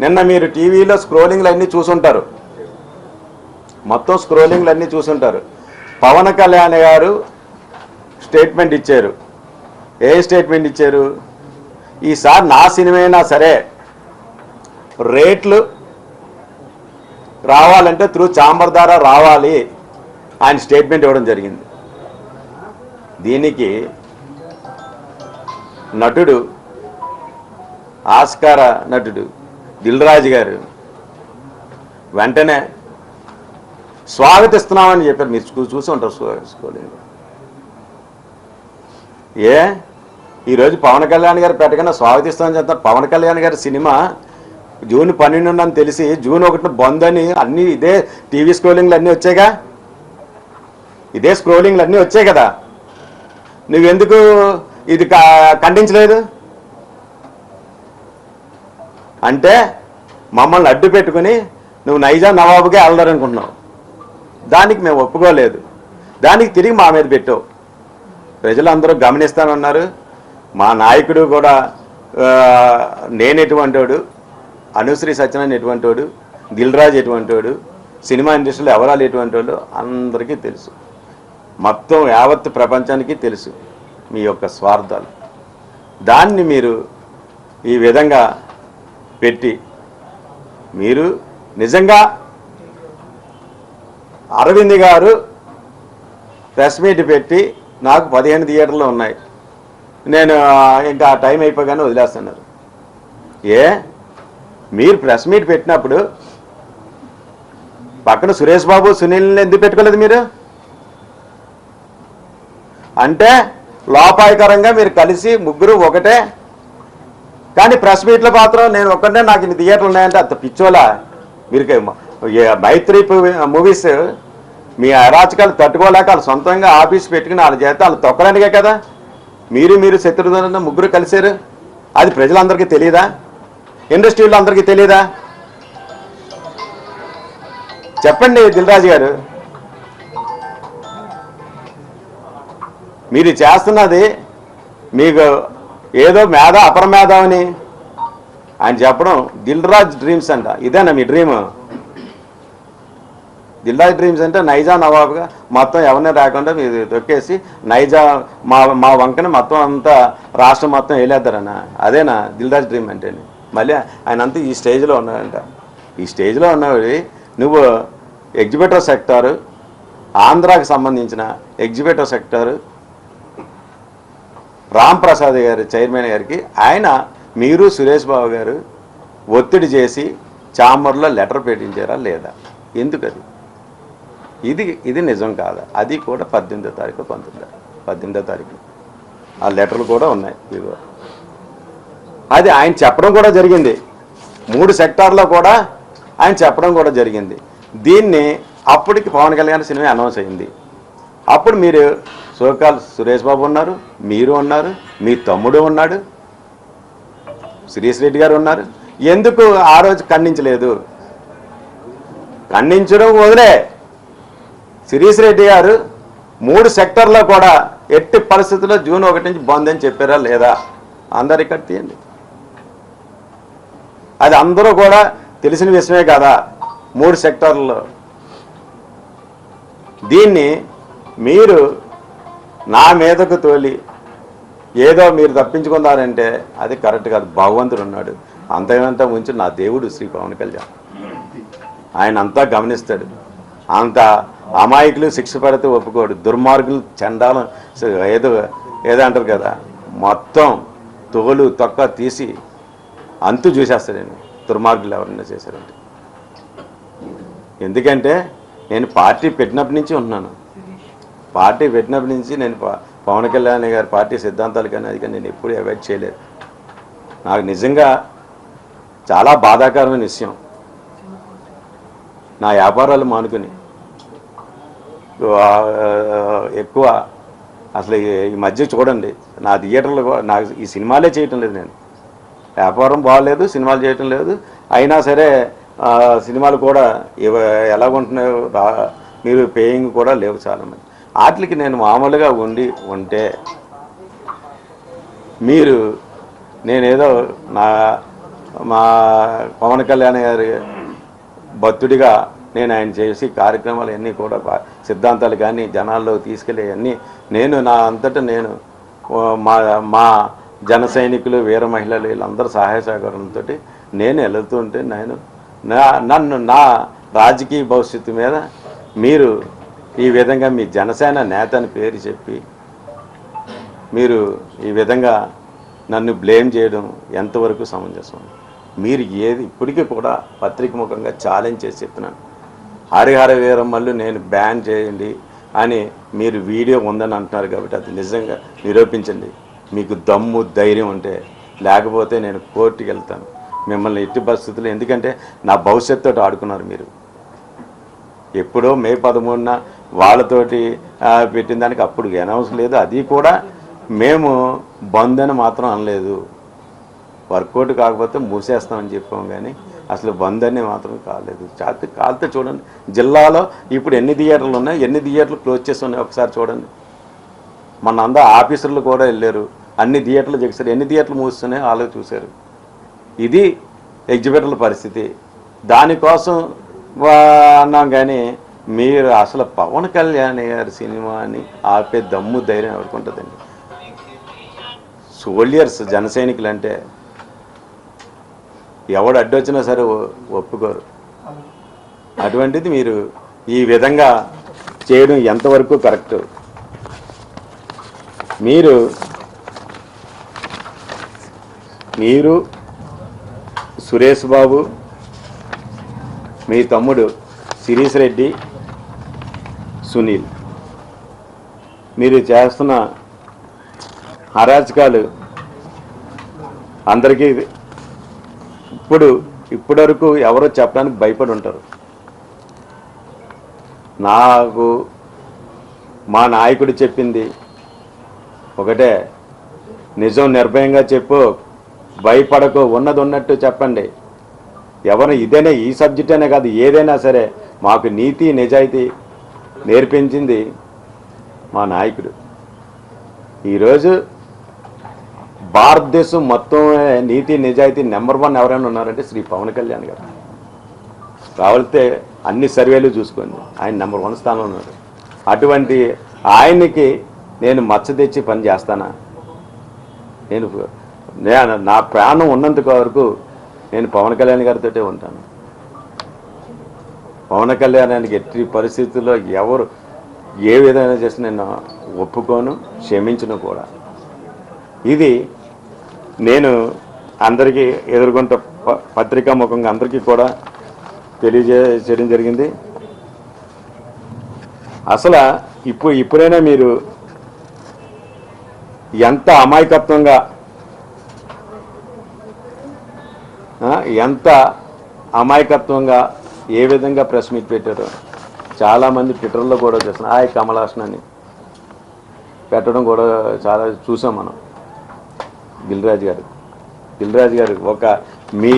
నిన్న మీరు టీవీలో స్క్రోలింగ్లు అన్నీ చూసుంటారు. మొత్తం స్క్రోలింగ్లు అన్నీ చూసుంటారు. పవన్ కళ్యాణ్ గారు స్టేట్మెంట్ ఇచ్చారు. ఏ స్టేట్మెంట్ ఇచ్చారు? ఈసారి నా సినిమా అయినా సరే రేట్లు రావాలంటే త్రూ ఛాంబర్ ద్వారా రావాలి ఆయన స్టేట్మెంట్ ఇవ్వడం జరిగింది. దీనికి నటుడు ఆస్కార నటుడు దిల్రాజు గారు వెంటనే స్వాగతిస్తున్నామని చెప్పారు. మీరు చూసి ఉంటారు స్కూలింగ్. ఈరోజు పవన్ కళ్యాణ్ గారు పెట్టకుండా స్వాగతిస్తామని చెప్తారు. పవన్ కళ్యాణ్ గారి సినిమా జూన్ 12 అని తెలిసి జూన్ 1 బంద్ అని అన్నీ ఇదే టీవీ స్క్రోలింగ్లు అన్నీ వచ్చాయిగా. ఇదే స్క్రోలింగ్లు అన్నీ వచ్చాయి కదా. నువ్వెందుకు ఇది ఖండించలేదు? అంటే మమ్మల్ని అడ్డు పెట్టుకుని నువ్వు నైజాం నవాబుగా వెళ్ళారనుకుంటున్నావు. దానికి మేము ఒప్పుకోలేదు. దానికి తిరిగి మా మీద పెట్టావు. ప్రజలందరూ గమనిస్తానన్నారు. మా నాయకుడు కూడా నేను ఎటువంటి వాడు, అనుశ్రీ సత్యనారాయణ ఎటువంటి వాడు, దిల్రాజు ఎటువంటి వాడు, సినిమా ఇండస్ట్రీలో ఎవరాలు ఎటువంటి వాళ్ళు అందరికీ తెలుసు. మొత్తం యావత్ ప్రపంచానికి తెలుసు మీ యొక్క స్వార్థాలు. దాన్ని మీరు ఈ విధంగా పెట్టి మీరు నిజంగా అరవింద్ గారు ప్రెస్ మీట్ పెట్టి నాకు 15 థియేటర్లు ఉన్నాయి, నేను ఇంకా టైం అయిపోగానే వదిలేస్తున్నారు. మీరు ప్రెస్ మీట్ పెట్టినప్పుడు పక్కన సురేష్ బాబు సునీల్ని ఎందుకు పెట్టుకోలేదు మీరు? అంటే లోపాయకరంగా మీరు కలిసి ముగ్గురు ఒకటే. కానీ ప్రెస్ మీట్లో మాత్రం నేను ఒక్కడే నాకు ఇన్ని థియేటర్లు ఉన్నాయంటే అంత పిచ్చోలా మీరు. మైత్రి మూవీస్ మీ అరాచకాలు తట్టుకోలేక వాళ్ళు సొంతంగా ఆఫీస్ పెట్టుకుని వాళ్ళ చేత వాళ్ళు తొక్కడానికే కదా మీరు శత్రుఘ్న ముగ్గురు కలిశారు. అది ప్రజలందరికీ తెలియదా? ఇండస్ట్రీలో అందరికీ తెలియదా? చెప్పండి దిల్రాజు గారు. మీరు చేస్తున్నది మీకు ఏదో అపరమేధావని ఆయన చెప్పడం. దిల్రాజ్ డ్రీమ్స్ అంట, ఇదేనా మీ డ్రీమ్? దిల్రాజ్ డ్రీమ్స్ అంటే నైజా నవాబ్గా మొత్తం ఎవరిని రాకుండా మీరు తొక్కేసి నైజా మా వంకని మొత్తం అంతా రాష్ట్రం మొత్తం వేలేద్దారన్న, అదేనా దిల్రాజ్ డ్రీమ్ అంటే? మళ్ళీ ఆయన అంతా ఈ స్టేజ్లో ఉన్నాడంట. ఈ స్టేజ్లో ఉన్నవి నువ్వు ఎగ్జిబిటర్ సెక్టారు, ఆంధ్రాకి సంబంధించిన ఎగ్జిబిటర్ సెక్టారు రామ్ ప్రసాద్ గారు చైర్మన్ గారికి మీరు సురేష్ బాబు గారు ఒత్తిడి చేసి చాంబర్లో లెటర్ పెట్టించారా లేదా? ఎందుకు అది? ఇది నిజం కాదా? అది కూడా 18వ తారీఖు 18వ తారీఖు ఆ లెటర్లు కూడా ఉన్నాయి. ఇదిగో అది ఆయన చెప్పడం కూడా జరిగింది. 3 సెక్టార్లో కూడా ఆయన చెప్పడం కూడా జరిగింది. దీన్ని అప్పటికి పవన్ కళ్యాణ్ సినిమా అనౌన్స్ అయింది. అప్పుడు మీరు సోకాల్ సురేష్ బాబు ఉన్నారు, మీరు ఉన్నారు, మీ తమ్ముడు ఉన్నాడు, శ్రీశ్రెడ్డి గారు ఉన్నారు. ఎందుకు ఆ రోజు ఖండించలేదు? ఖండించడం వదిలే, శ్రీశ్రెడ్డి గారు 3 సెక్టార్లో కూడా ఎట్టి పరిస్థితుల్లో జూన్ 1 నుంచి బంద్ అని చెప్పారా లేదా? అందరు ఇక్కడ తీయండి. అది అందరూ కూడా తెలిసిన విషయమే కదా. 3 సెక్టార్లలో దీన్ని మీరు నా మీదకు తోలి ఏదో మీరు తప్పించుకున్నారంటే అది కరెక్ట్ కాదు. భగవంతుడు ఉన్నాడు, అంతకంతా ఉంచి నా దేవుడు శ్రీ పవన్ కళ్యాణ్, ఆయన అంతా గమనిస్తాడు. అంత అమాయకులు శిక్ష పడితే ఒప్పుకోడు, దుర్మార్గులు చండాలం ఏదో అంటారు కదా, మొత్తం తోలు తొక్క తీసి అంతు చూసేస్తాడండి దుర్మార్గులు ఎవరైనా చేశారంటే. ఎందుకంటే నేను పార్టీ పెట్టినప్పటి నుంచి ఉంటున్నాను. పార్టీ పెట్టినప్పటి నుంచి నేను పవన్ కళ్యాణ్ గారి పార్టీ సిద్ధాంతాలు కానీ అది కానీ నేను ఎప్పుడూ అవాయిడ్ చేయలేదు. నాకు నిజంగా చాలా బాధాకరమైన విషయం, నా వ్యాపారాలు మానుకుని ఎక్కువ అసలు ఈ మధ్య చూడండి నా థియేటర్లు నాకు ఈ సినిమాలే చేయటం లేదు. నేను వ్యాపారం బాగాలేదు, సినిమాలు చేయటం లేదు. అయినా సరే సినిమాలు కూడా ఎలాగుంటున్నాయో మీరు పేయింగ్ కూడా లేవు చాలామంది. వాటికి నేను మామూలుగా ఉంటే నేనేదో మా పవన్ కళ్యాణ్ గారి భక్తుడిగా నేను ఆయన చేసి కార్యక్రమాలు అన్నీ కూడా సిద్ధాంతాలు కానీ జనాల్లో తీసుకెళ్ళి అన్నీ నేను నా అంతటా నేను మా జన సైనికులు వీర మహిళలు వీళ్ళందరూ సహాయ సహకారంతో నేను వెళుతుంటే నన్ను నా రాజకీయ భవిష్యత్తు మీద మీరు ఈ విధంగా మీ జనసేన నేత అని పేరు చెప్పి మీరు ఈ విధంగా నన్ను బ్లేమ్ చేయడం ఎంతవరకు సమంజసం? మీరు ఇప్పటికీ కూడా పత్రిక ముఖంగా ఛాలెంజ్ చేసి చెప్తున్నాను, హరిహర వీరమ్మలు నేను బ్యాన్ చేయండి అని మీరు వీడియో ఉందని అంటున్నారు కాబట్టి అది నిజంగా నిరూపించండి. మీకు దమ్ము ధైర్యం ఉంటే, లేకపోతే నేను కోర్టుకి వెళ్తాను మిమ్మల్ని ఎట్టి పరిస్థితుల్లో. ఎందుకంటే నా భవిష్యత్తుతో ఆడుకున్నారు మీరు. ఎప్పుడో మే 13న వాళ్ళతోటి పెట్టిన దానికి అప్పుడు అనౌన్స్ లేదు. అది కూడా మేము బంద్ అని మాత్రం అనలేదు. వర్కౌట్ కాకపోతే మూసేస్తామని చెప్పాము, కానీ అసలు బంద్ అని మాత్రం కాలేదు. కాలితే చూడండి జిల్లాలో ఇప్పుడు ఎన్ని థియేటర్లు ఉన్నాయి, ఎన్ని థియేటర్లు క్లోజ్ చేసి ఉన్నాయి ఒకసారి చూడండి. మన అందరూ ఆఫీసర్లు కూడా వెళ్ళారు, అన్ని థియేటర్లు చేశారు, ఎన్ని థియేటర్లు మూస్తున్నాయి వాళ్ళు చూశారు. ఇది ఎగ్జిబిటర్ల పరిస్థితి. దానికోసం అన్నాం, కానీ మీరు అసలు పవన్ కళ్యాణ్ గారి సినిమాని ఆపే దమ్ము ధైర్యం ఎవరికి ఉంటుందండి? సోల్జర్స్ జన సైనికులు అంటే ఎవడు అడ్డొచ్చినా సరే ఒప్పుకోరు. అటువంటిది మీరు ఈ విధంగా చేయడం ఎంతవరకు కరెక్ట్? మీరు సురేష్ బాబు, మీ తమ్ముడు శిరీష్ రెడ్డి, సునీల్ మీరు చేస్తున్న అరాచకాలు అందరికీ ఇప్పటివరకు ఎవరో చెప్పడానికి భయపడి ఉంటారు. నాకు మా నాయకుడు చెప్పింది ఒకటే, నిజం నిర్భయంగా చెప్పు, భయపడకు, ఉన్నది ఉన్నట్టు చెప్పండి. ఎవరు ఇదేనే ఈ సబ్జెక్ట్ అనే కాదు, ఏదైనా సరే మాకు నీతి నిజాయితీ నేర్పించింది మా నాయకుడు. ఈరోజు భారతదేశం మొత్తం నీతి నిజాయితీ నెంబర్ 1 ఎవరైనా ఉన్నారంటే శ్రీ పవన్ కళ్యాణ్ గారు. కావాలితే అన్ని సర్వేలు చూసుకోండి, ఆయన నెంబర్ 1 స్థానంలో ఉన్నారు. అటువంటి ఆయనకి నేను మచ్చ తెచ్చి పని చేస్తానా? నేను నా ప్రాణం ఉన్నంత వరకు నేను పవన్ కళ్యాణ్ గారితో ఉంటాను. పవన్ కళ్యాణానికి ఎట్టి పరిస్థితుల్లో ఎవరు ఏ విధంగా చేసి నేను ఒప్పుకోను, క్షమించను కూడా. ఇది నేను అందరికీ ఎదుర్కొంట పత్రికా ముఖంగా అందరికీ కూడా తెలియజేయడం జరిగింది. అసలు ఇప్పుడైనా మీరు ఎంత అమాయకత్వంగా ఏ విధంగా ప్రెస్ మీట్ పెట్టారో చాలామంది ట్విట్టర్లో కూడా చేస్తున్నారు. కమలాసన్ అని పెట్టడం కూడా చాలా చూసాం మనం. దిల్రాజు గారు ఒక మీ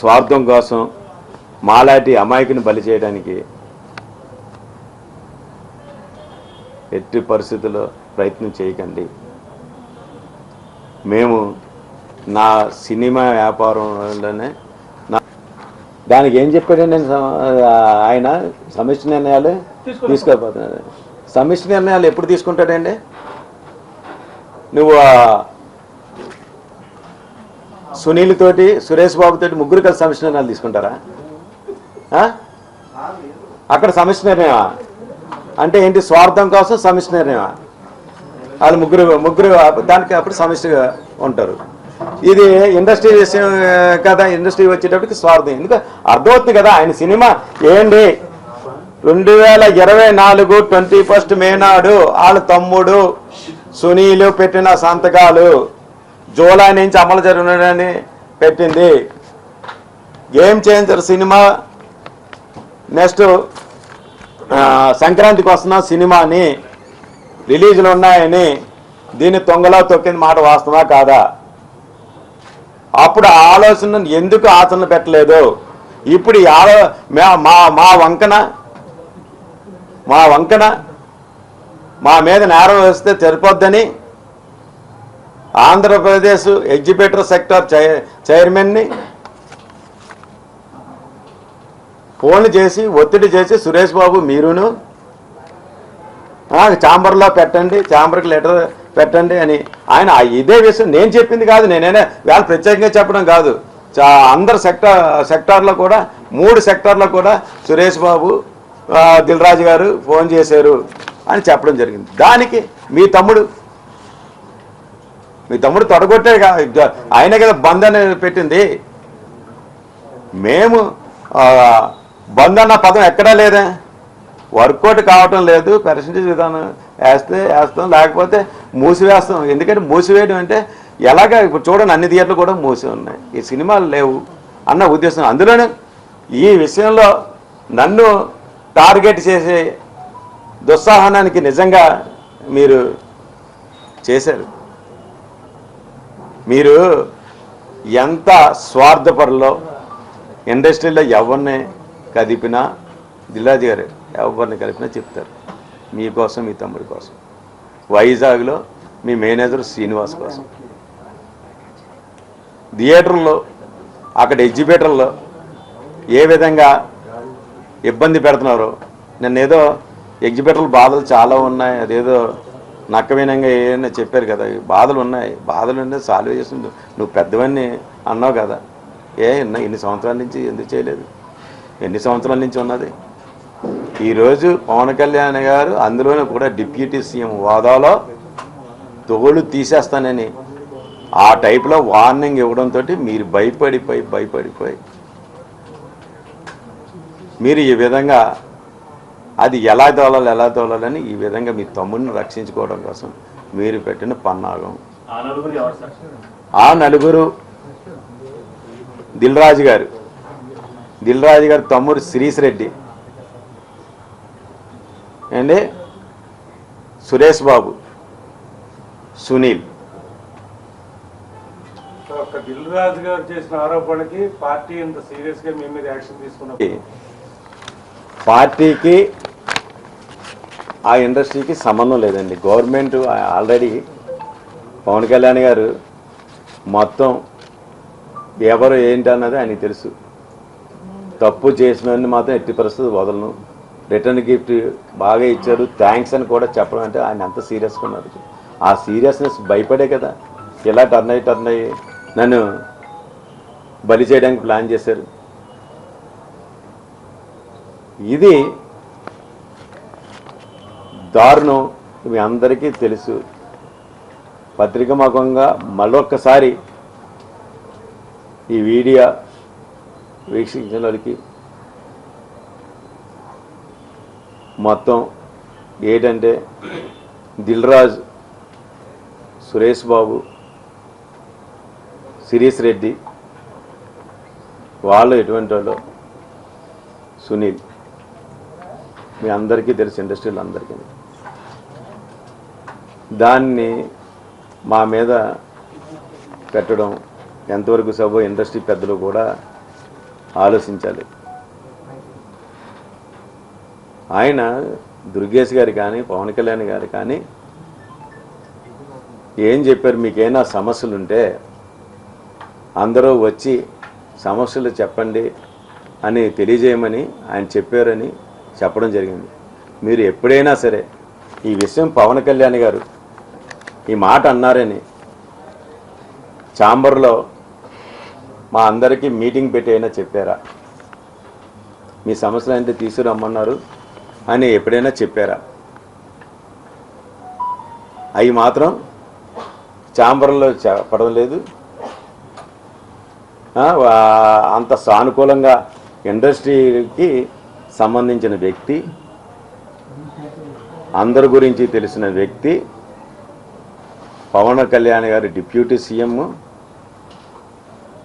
స్వార్థం కోసం మాలాంటి అమాయకుని బలి చేయడానికి ఎట్టి పరిస్థితుల్లో ప్రయత్నం చేయకండి. మేము నా సినిమా వ్యాపారంలోనే దానికి ఏం చెప్పాడండి ఆయన, సమిష్టి నిర్ణయాలు తీసుకోకపోతున్నాడు. సమిష్టి నిర్ణయాలు ఎప్పుడు తీసుకుంటాడండి? నువ్వు సునీల్ తోటి, సురేష్ బాబు తోటి ముగ్గురు కలిసి సమిష్టి నిర్ణయాలు తీసుకుంటారా? అక్కడ సమిష్టి నిర్ణయమా అంటే ఏంటి? స్వార్థం కోసం సమిష్టి నిర్ణయమా? వాళ్ళు ముగ్గురు దానికి అప్పుడు సమిష్టిగా ఉంటారు. ఇది ఇండస్ట్రీ విషయం కదా, ఇండస్ట్రీ వచ్చేటప్పటికి స్వార్థం. ఎందుకు అర్థమవుతుంది కదా. ఆయన సినిమా ఏంటి 2024 21 మే నాడు వాళ్ళ తమ్ముడు సునీలు పెట్టిన సంతకాలు జూలై నుంచి అమలు జరగనని పెట్టింది. గేమ్ చేంజర్ సినిమా నెక్స్ట్ సంక్రాంతికి వస్తున్న సినిమాని రిలీజ్లు ఉన్నాయని దీన్ని తొంగలో తొక్కింది మాట వాస్తవా కాదా? అప్పుడు ఆలోచన ఎందుకు ఆచరణ పెట్టలేదు? ఇప్పుడు మా వంకన మా మీద నేరం వేస్తే సరిపోద్దని ఆంధ్రప్రదేశ్ ఎగ్జిబిటర్ సెక్టార్ చైర్మన్ని ఫోన్లు చేసి ఒత్తిడి చేసి సురేష్ బాబు మీరును ఛాంబర్లో పెట్టండి, ఛాంబర్కి లెటర్ పెట్టండి అని ఆయన ఇదే విషయం నేను చెప్పింది కాదు. నేనైనా వాళ్ళు ప్రత్యేకంగా చెప్పడం కాదు. అందరు సెక్టార్లో కూడా 3 సెక్టార్లో కూడా సురేష్ బాబు, దిల్రాజు గారు ఫోన్ చేశారు అని చెప్పడం జరిగింది. దానికి మీ తమ్ముడు తొడగొట్టే ఆయనే కదా బంద్ అని పెట్టింది. మేము బంద్ అన్న పదం ఎక్కడా లేదా, వర్కౌట్ కావటం లేదు. పర్సంటేజ్ విధానం వేస్తాం, లేకపోతే మూసివేస్తాం. ఎందుకంటే మూసివేయడం అంటే ఎలాగా ఇప్పుడు చూడండి, అన్ని థియేటర్లు కూడా మూసి ఉన్నాయి, ఈ సినిమాలు లేవు అన్న ఉద్దేశం. అందులోనే ఈ విషయంలో నన్ను టార్గెట్ చేసే దుస్సాహనానికి నిజంగా మీరు చేశారు. మీరు ఎంత స్వార్థపరులో, ఇండస్ట్రీలో ఎవరిని కదిపినా, దిల్రాజు గారు ఎవరిని కలిపినా చెప్తారు మీకోసం, మీ తమ్ముడి కోసం. వైజాగ్లో మీ మేనేజర్ శ్రీనివాస్ కోసం, థియేటర్లో అక్కడ ఎగ్జిబిటర్లో ఏ విధంగా ఇబ్బంది పెడుతున్నారో. నిన్నేదో ఎగ్జిబిటర్ల బాధలు చాలా ఉన్నాయి, అదేదో నక్కవీనంగా ఏమైనా చెప్పారు కదా, బాధలు ఉన్నాయి. బాధలు ఉంటే సాల్వ్ చేస్తుంది. నువ్వు పెద్దవన్నీ అన్నావు కదా, ఎన్ని సంవత్సరాల నుంచి ఎందుకు చేయలేదు? ఎన్ని సంవత్సరాల నుంచి ఉన్నది? ఈరోజు పవన్ కళ్యాణ్ గారు అందులోనూ కూడా డిప్యూటీ సీఎం హోదాలో తోలు తీసేస్తానని ఆ టైప్లో వార్నింగ్ ఇవ్వడంతో మీరు భయపడిపోయి మీరు ఈ విధంగా అది ఎలా తోలాలని ఈ విధంగా మీ తమ్ముడిని రక్షించుకోవడం కోసం మీరు పెట్టిన పన్నాగం. ఆ నలుగురు దిల్ రాజు గారు తమ్ముడు శిరీష్ రెడ్డి అండి, సురేష్ బాబు, సునీల్. దిల్ రాజు గారు చేసిన ఆరోపణకి పార్టీ ఎంత సీరియస్ గా మీ మీద యాక్షన్ తీసుకున్నప్పుడు పార్టీకి ఆ ఇండస్ట్రీకి సంబంధం లేదండి. గవర్నమెంట్ ఆల్రెడీ పవన్ కళ్యాణ్ గారు మొత్తం ఎవరు ఏంటన్నది ఆయనకి తెలుసు. తప్పు చేసినవన్నీ మాత్రం ఎట్టి పరిస్థితి వదలను. రిటర్న్ గిఫ్ట్ బాగా ఇచ్చారు, థ్యాంక్స్ అని కూడా చెప్పడం అంటే ఆయన ఎంత సీరియస్గా ఉన్నారు. ఆ సీరియస్నెస్ భయపడే కదా ఇలా టర్న్ అయ్యి నన్ను బలి చేయడానికి ప్లాన్ చేశారు. ఇది దారుణం, మీ అందరికీ తెలుసు. పత్రికాముఖంగా మరొక్కసారి ఈ వీడియో వీక్షించిన వాళ్ళకి మొత్తం ఏంటంటే దిల్ రాజు, సురేష్ బాబు, శిరీష్ రెడ్డి వాళ్ళు ఎటువంటి వాళ్ళు, సునీల్ మీ అందరికీ తెలుసు, ఇండస్ట్రీలో అందరికీ. దాన్ని మా మీద పెట్టడం ఎంతవరకు సభ ఇండస్ట్రీ పెద్దలు కూడా ఆలోచించాలి. ఆయన దుర్గేష్ గారు కానీ పవన్ కళ్యాణ్ గారు కానీ ఏం చెప్పారు, మీకేమైనా సమస్యలుంటే అందరూ వచ్చి సమస్యలు చెప్పండి అని తెలియజేయమని ఆయన చెప్పారని చెప్పడం జరిగింది. మీరు ఎప్పుడైనా సరే ఈ విషయం పవన్ కళ్యాణ్ గారు ఈ మాట అన్నారని ఛాంబర్లో మా అందరికీ మీటింగ్ పెట్టి అయినా చెప్పారా? మీ సమస్యలు అంటే తీసుకురమ్మన్నారు అని ఎప్పుడైనా చెప్పారా? అవి మాత్రం ఛాంబర్లో చెప్పడం లేదు. అంత సానుకూలంగా ఇండస్ట్రీకి సంబంధించిన వ్యక్తి, అందరి గురించి తెలిసిన వ్యక్తి పవన్ కళ్యాణ్ గారు డిప్యూటీ సీఎం.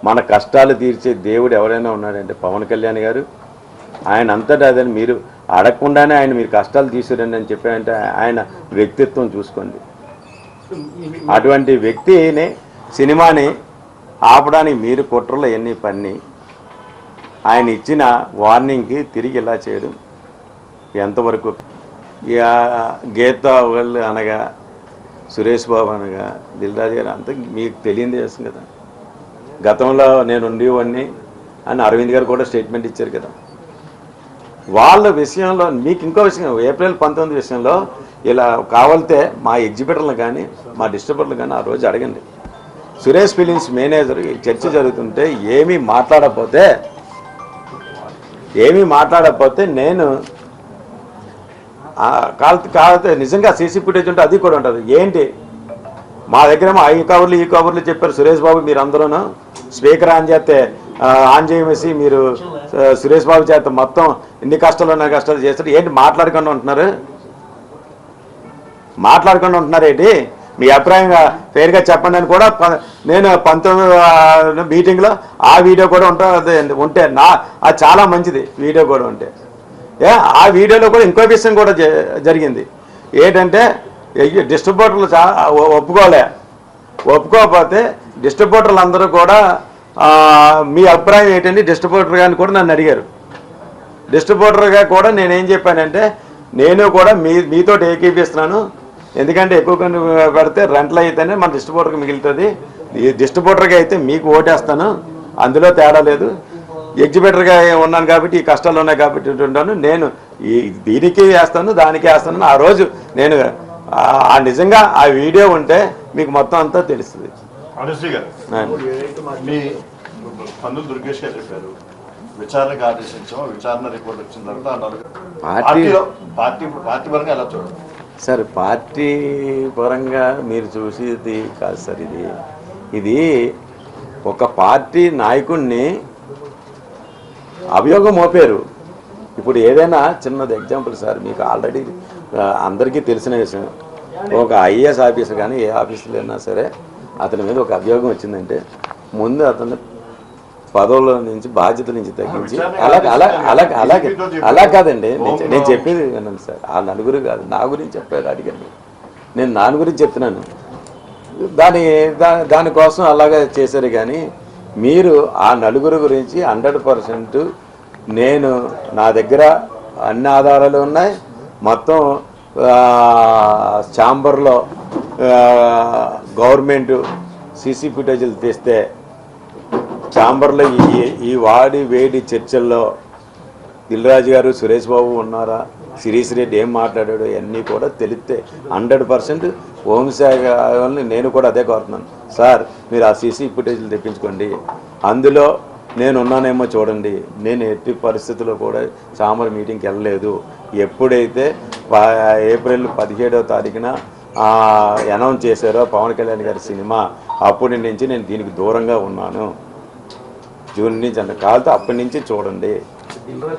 మన కష్టాలు తీర్చే దేవుడు ఎవరైనా ఉన్నాడంటే పవన్ కళ్యాణ్ గారు. ఆయన అంతటా అదని మీరు అడగకుండానే ఆయన మీరు కష్టాలు తీసుకురండి అని చెప్పారంటే ఆయన వ్యక్తిత్వం చూసుకోండి. అటువంటి వ్యక్తిని సినిమాని ఆపడానికి మీరు కుట్రలు ఎన్ని పన్ని ఆయన ఇచ్చిన వార్నింగ్కి తిరిగి ఇలా చేయడం ఎంతవరకు? గీత వాళ్ళు అనగా సురేష్ బాబు అనగా దిల్ రాజు గారు అంతా మీకు తెలియదు చేస్తుంది కదా. గతంలో నేను ఉండేవాడిని అని అరవింద్ గారు కూడా స్టేట్మెంట్ ఇచ్చారు కదా. వాళ్ళ విషయంలో మీకు ఇంకో విషయం, ఏప్రిల్ 19 విషయంలో ఇలా కావాలితే మా ఎగ్జిబిటర్లు కానీ మా డిస్ట్రిబ్యూటర్లు కానీ ఆ రోజు అడగండి. సురేష్ ఫిలిమ్స్ మేనేజర్ చర్చ జరుగుతుంటే ఏమీ మాట్లాడకపోతే నేను కాకపోతే నిజంగా సీసీ ఫుటేజ్ ఉంటే అది కూడా ఉంటుంది. ఏంటి మా దగ్గర ఈ కవర్లు చెప్పారు సురేష్ బాబు మీరు అందరూ స్పీకర్ ఆన్ చేయమేసి మీరు సురేష్ బాబు చేత మొత్తం ఎన్ని కష్టాలు చేస్తారు. ఏంటి మాట్లాడకుండా ఉంటున్నారు ఏంటి? మీ అభిప్రాయంగా ఫెయిర్గా చెప్పండి అని కూడా నేను 19 మీటింగ్లో ఆ వీడియో కూడా ఉంటే అది చాలా మంచిది వీడియో కూడా ఉంటే. ఆ వీడియోలో కూడా ఇంకో విషయం కూడా జరిగింది. ఏంటంటే డిస్ట్రిబ్యూటర్లు ఒప్పుకోకపోతే డిస్ట్రిబ్యూటర్లు అందరూ కూడా మీ అభిప్రాయం ఏంటండి డిస్ట్రిబ్యూటర్ గారిని కూడా నన్ను అడిగారు. డిస్ట్రిబ్యూటర్గా కూడా నేనేం చెప్పానంటే నేను కూడా మీతో ఏకీపిస్తున్నాను. ఎందుకంటే ఎక్కువ కొన్ని పెడితే రెంట్లు అయితేనే మన డిస్ట్రిబ్యూటర్కి మిగులుతుంది. ఈ డిస్ట్రిబ్యూటర్గా అయితే మీకు ఓటేస్తాను, అందులో తేడా లేదు. ఎగ్జిబిటర్గా ఉన్నాను కాబట్టి ఈ కష్టాలు ఉన్నాయి కాబట్టి ఉంటాను. నేను దీనికి వేస్తాను దానికి వేస్తాను. ఆ రోజు నేను నిజంగా ఆ వీడియో ఉంటే మీకు మొత్తం అంతా తెలుస్తుంది. దుర్గేష్ గారు చెప్పారు విచారణకు ఆదేశించాము, విచారణ రిపోర్ట్ వచ్చిన తర్వాత పార్టీ పరంగా ఎలా చూడాలి సార్? పార్టీ పరంగా మీరు చూసేది కాదు సార్. ఇది ఒక పార్టీ నాయకుడిని అభియోగం మోపారు. ఇప్పుడు ఏదైనా చిన్నది ఎగ్జాంపుల్ సార్, మీకు ఆల్రెడీ అందరికీ తెలిసిన విషయం, ఒక ఐఏఎస్ ఆఫీసర్ కానీ ఏ ఆఫీసులో అయినా సరే అతని మీద ఒక అభియోగం వచ్చిందంటే ముందు అతను పదవుల నుంచి బాధ్యతల నుంచి తగ్గించి అలా కాదండి, నేను చెప్పేది వినండి సార్. ఆ నలుగురు కాదు, నా గురించి చెప్పారు అడిగాను, నేను నా గురించి చెప్తున్నాను. దానికోసం అలాగే చేశారు. కానీ మీరు ఆ నలుగురు గురించి 100% నేను నా దగ్గర అన్ని ఆధారాలు ఉన్నాయి. మొత్తం ఛాంబర్లో గవర్నమెంట్ సీసీ ఫుటేజీలు తీస్తే ఛాంబర్లో ఈ వాడి వేడి చర్చల్లో దిల్రాజు గారు, సురేష్ బాబు ఉన్నారా, శిరీష్ రెడ్డి ఏం మాట్లాడాడు అన్నీ కూడా తెలిస్తే 100% హోంశాఖ వాళ్ళని నేను కూడా అదే కోరుతున్నాను. సార్ మీరు ఆ సీసీ ఫుటేజీలు తెప్పించుకోండి, అందులో నేను ఉన్నానేమో చూడండి. నేను ఎట్టి పరిస్థితుల్లో కూడా ఛాంబర్ మీటింగ్కి వెళ్ళలేదు. ఎప్పుడైతే ఏప్రిల్ 17వ తారీఖున అనౌన్స్ చేశారో పవన్ కళ్యాణ్ గారి సినిమా, అప్పటి నుంచి నేను దీనికి దూరంగా ఉన్నాను. జూన్ నుంచి అంత కాలతో అప్పటి నుంచి చూడండి.